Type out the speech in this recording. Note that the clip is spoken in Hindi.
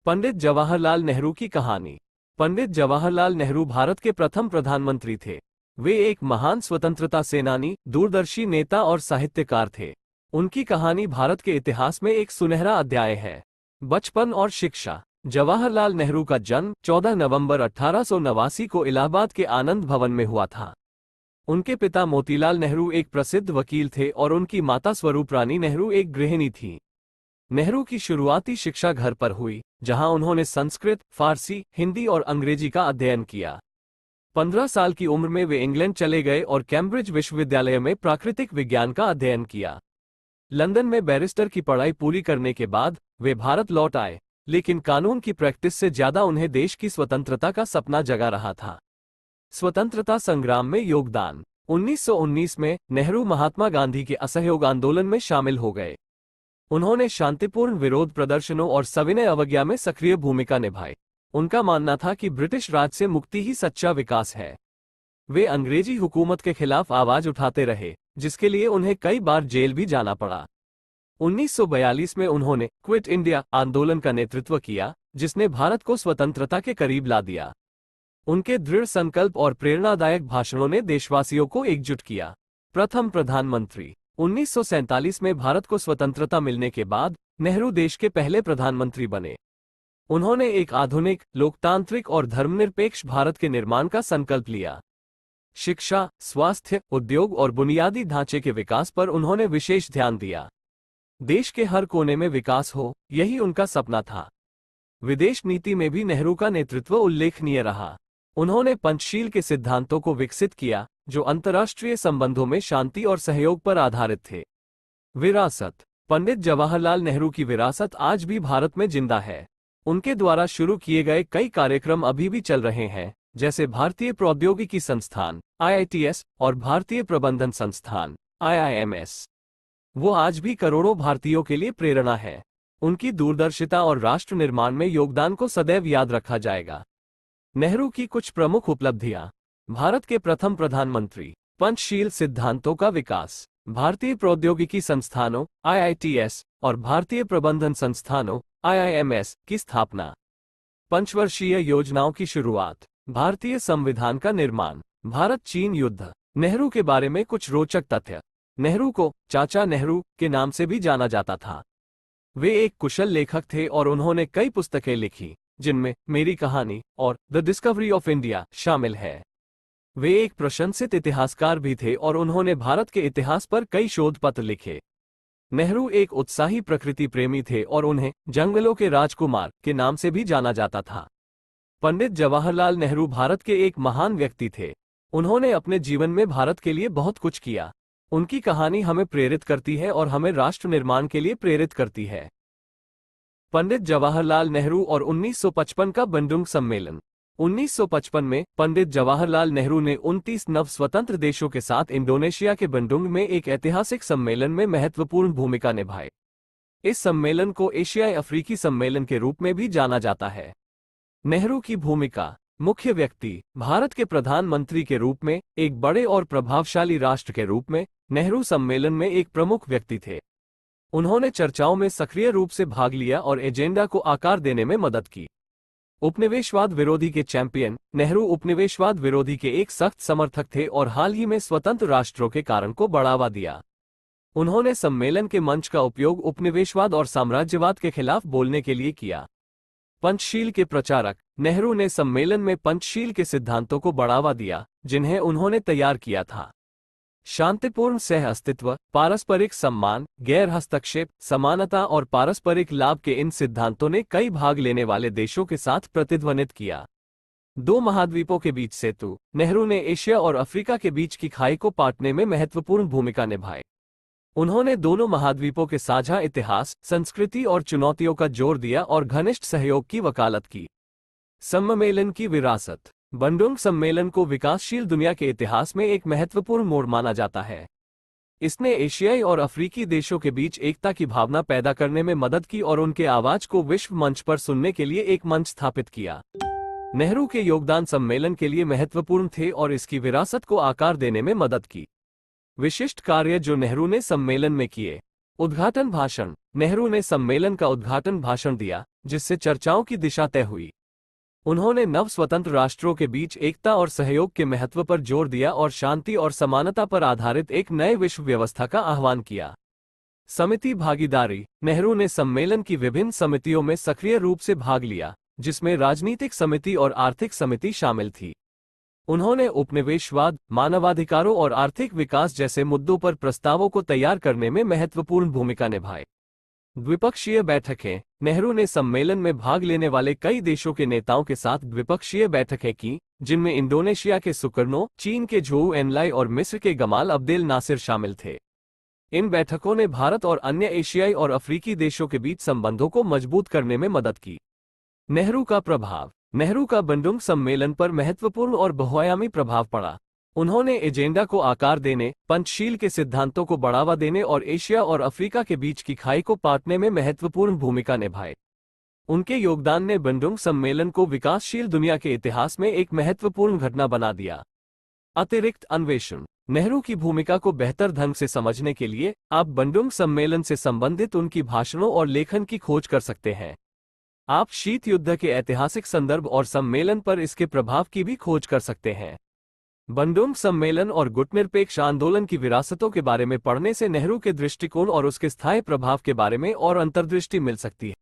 पंडित जवाहरलाल नेहरू की कहानी। पंडित जवाहरलाल नेहरू भारत के प्रथम प्रधानमंत्री थे। वे एक महान स्वतंत्रता सेनानी, दूरदर्शी नेता और साहित्यकार थे। उनकी कहानी भारत के इतिहास में एक सुनहरा अध्याय है। बचपन और शिक्षा। जवाहरलाल नेहरू का जन्म 14 नवंबर 1889 को इलाहाबाद के आनंद भवन में हुआ था। उनके पिता मोतीलाल नेहरू एक प्रसिद्ध वकील थे और उनकी माता स्वरूप रानी नेहरू एक गृहिणी थीं। नेहरू की शुरुआती शिक्षा घर पर हुई, जहां उन्होंने संस्कृत, फारसी, हिंदी और अंग्रेजी का अध्ययन किया। 15 साल की उम्र में वे इंग्लैंड चले गए और कैम्ब्रिज विश्वविद्यालय में प्राकृतिक विज्ञान का अध्ययन किया। लंदन में बैरिस्टर की पढ़ाई पूरी करने के बाद वे भारत लौट आए, लेकिन कानून की प्रैक्टिस से ज्यादा उन्हें देश की स्वतंत्रता का सपना जगा रहा था। स्वतंत्रता संग्राम में योगदान। 1919 में नेहरू महात्मा गांधी के असहयोग आंदोलन में शामिल हो गए। उन्होंने शांतिपूर्ण विरोध प्रदर्शनों और सविनय अवज्ञा में सक्रिय भूमिका निभाई। उनका मानना था कि ब्रिटिश राज से मुक्ति ही सच्चा विकास है। वे अंग्रेजी हुकूमत के खिलाफ आवाज उठाते रहे, जिसके लिए उन्हें कई बार जेल भी जाना पड़ा। 1942 में उन्होंने क्विट इंडिया आंदोलन का नेतृत्व किया, जिसने भारत को स्वतंत्रता के करीब ला दिया। उनके दृढ़ संकल्प और प्रेरणादायक भाषणों ने देशवासियों को एकजुट किया। प्रथम प्रधानमंत्री। 1947 में भारत को स्वतंत्रता मिलने के बाद नेहरू देश के पहले प्रधानमंत्री बने। उन्होंने एक आधुनिक, लोकतांत्रिक और धर्मनिरपेक्ष भारत के निर्माण का संकल्प लिया। शिक्षा, स्वास्थ्य, उद्योग और बुनियादी ढांचे के विकास पर उन्होंने विशेष ध्यान दिया। देश के हर कोने में विकास हो, यही उनका सपना था। विदेश नीति में भी नेहरू का नेतृत्व उल्लेखनीय रहा। उन्होंने पंचशील के सिद्धांतों को विकसित किया, जो अंतर्राष्ट्रीय संबंधों में शांति और सहयोग पर आधारित थे। विरासत। पंडित जवाहरलाल नेहरू की विरासत आज भी भारत में जिंदा है। उनके द्वारा शुरू किए गए कई कार्यक्रम अभी भी चल रहे हैं, जैसे भारतीय प्रौद्योगिकी संस्थान (IITS) और भारतीय प्रबंधन संस्थान (IIMS). वो आज भी करोड़ों भारतीयों के लिए प्रेरणा है। उनकी दूरदर्शिता और राष्ट्र निर्माण में योगदान को सदैव याद रखा जाएगा। नेहरू की कुछ प्रमुख उपलब्धियां। भारत के प्रथम प्रधानमंत्री। पंचशील सिद्धांतों का विकास। भारतीय प्रौद्योगिकी संस्थानों (IITS) और भारतीय प्रबंधन संस्थानों (IIMS) की स्थापना। पंचवर्षीय योजनाओं की शुरुआत। भारतीय संविधान का निर्माण। भारत चीन युद्ध। नेहरू के बारे में कुछ रोचक तथ्य। नेहरू को चाचा नेहरू के नाम से भी जाना जाता था। वे एक कुशल लेखक थे और उन्होंने कई पुस्तकें लिखी, जिनमें मेरी कहानी और द डिस्कवरी ऑफ इंडिया शामिल है। वे एक प्रशंसित इतिहासकार भी थे और उन्होंने भारत के इतिहास पर कई शोध पत्र लिखे। नेहरू एक उत्साही प्रकृति प्रेमी थे और उन्हें जंगलों के राजकुमार के नाम से भी जाना जाता था। पंडित जवाहरलाल नेहरू भारत के एक महान व्यक्ति थे। उन्होंने अपने जीवन में भारत के लिए बहुत कुछ किया। उनकी कहानी हमें प्रेरित करती है और हमें राष्ट्र निर्माण के लिए प्रेरित करती है। पंडित जवाहरलाल नेहरू और 1955 का बंडुंग सम्मेलन। 1955 में पंडित जवाहरलाल नेहरू ने 29 नव स्वतंत्र देशों के साथ इंडोनेशिया के बंडुंग में एक ऐतिहासिक सम्मेलन में महत्वपूर्ण भूमिका निभाई। इस सम्मेलन को एशियाई अफ्रीकी सम्मेलन के रूप में भी जाना जाता है। नेहरू की भूमिका। मुख्य व्यक्ति। भारत के प्रधानमंत्री के रूप में, एक बड़े और प्रभावशाली राष्ट्र के रूप में, नेहरू सम्मेलन में एक प्रमुख व्यक्ति थे। उन्होंने चर्चाओं में सक्रिय रूप से भाग लिया और एजेंडा को आकार देने में मदद की। उपनिवेशवाद विरोधी के चैंपियन। नेहरू उपनिवेशवाद विरोधी के एक सख्त समर्थक थे और हाल ही में स्वतंत्र राष्ट्रों के कारण को बढ़ावा दिया। उन्होंने सम्मेलन के मंच का उपयोग उपनिवेशवाद और साम्राज्यवाद के खिलाफ बोलने के लिए किया। पंचशील के प्रचारक। नेहरू ने सम्मेलन में पंचशील के सिद्धांतों को बढ़ावा दिया, जिन्हें उन्होंने तैयार किया था। शांतिपूर्ण सह अस्तित्व, पारस्परिक सम्मान, गैर हस्तक्षेप, समानता और पारस्परिक लाभ के इन सिद्धांतों ने कई भाग लेने वाले देशों के साथ प्रतिध्वनित किया। दो महाद्वीपों के बीच सेतु। नेहरू ने एशिया और अफ्रीका के बीच की खाई को पाटने में महत्वपूर्ण भूमिका निभाई। उन्होंने दोनों महाद्वीपों के साझा इतिहास, संस्कृति और चुनौतियों का जोर दिया और घनिष्ठ सहयोग की वकालत की। सम्मेलन की विरासत। बंडुंग सम्मेलन को विकासशील दुनिया के इतिहास में एक महत्वपूर्ण मोड़ माना जाता है। इसने एशियाई और अफ्रीकी देशों के बीच एकता की भावना पैदा करने में मदद की और उनके आवाज को विश्व मंच पर सुनने के लिए एक मंच स्थापित किया। नेहरू के योगदान सम्मेलन के लिए महत्वपूर्ण थे और इसकी विरासत को आकार देने में मदद की। विशिष्ट कार्य जो नेहरू ने सम्मेलन में किए। उद्घाटन भाषण। नेहरू ने सम्मेलन का उद्घाटन भाषण दिया, जिससे चर्चाओं की दिशा तय हुई। उन्होंने नव स्वतंत्र राष्ट्रों के बीच एकता और सहयोग के महत्व पर जोर दिया और शांति और समानता पर आधारित एक नए विश्व व्यवस्था का आह्वान किया। समिति भागीदारी। नेहरू ने सम्मेलन की विभिन्न समितियों में सक्रिय रूप से भाग लिया, जिसमें राजनीतिक समिति और आर्थिक समिति शामिल थी। उन्होंने उपनिवेशवाद, मानवाधिकारों और आर्थिक विकास जैसे मुद्दों पर प्रस्तावों को तैयार करने में महत्वपूर्ण भूमिका निभाई। द्विपक्षीय बैठकें। नेहरू ने सम्मेलन में भाग लेने वाले कई देशों के नेताओं के साथ द्विपक्षीय बैठकें की, जिनमें इंडोनेशिया के सुकर्नो, चीन के झोउ एनलाई और मिस्र के गमाल अब्देल नासिर शामिल थे। इन बैठकों ने भारत और अन्य एशियाई और अफ्रीकी देशों के बीच संबंधों को मजबूत करने में मदद की। नेहरू का प्रभाव। नेहरू का बंडुंग सम्मेलन पर महत्वपूर्ण और बहुआयामी प्रभाव पड़ा। उन्होंने एजेंडा को आकार देने, पंचशील के सिद्धांतों को बढ़ावा देने और एशिया और अफ्रीका के बीच की खाई को पाटने में महत्वपूर्ण भूमिका निभाई। उनके योगदान ने बंडुंग सम्मेलन को विकासशील दुनिया के इतिहास में एक महत्वपूर्ण घटना बना दिया। अतिरिक्त अन्वेषण। नेहरू की भूमिका को बेहतर ढंग से समझने के लिए आप बंडुंग सम्मेलन से संबंधित उनकी भाषणों और लेखन की खोज कर सकते हैं। आप शीत युद्ध के ऐतिहासिक संदर्भ और सम्मेलन पर इसके प्रभाव की भी खोज कर सकते हैं। बंडुंग सम्मेलन और गुटनिरपेक्ष आंदोलन की विरासतों के बारे में पढ़ने से नेहरू के दृष्टिकोण और उसके स्थायी प्रभाव के बारे में और अंतर्दृष्टि मिल सकती है।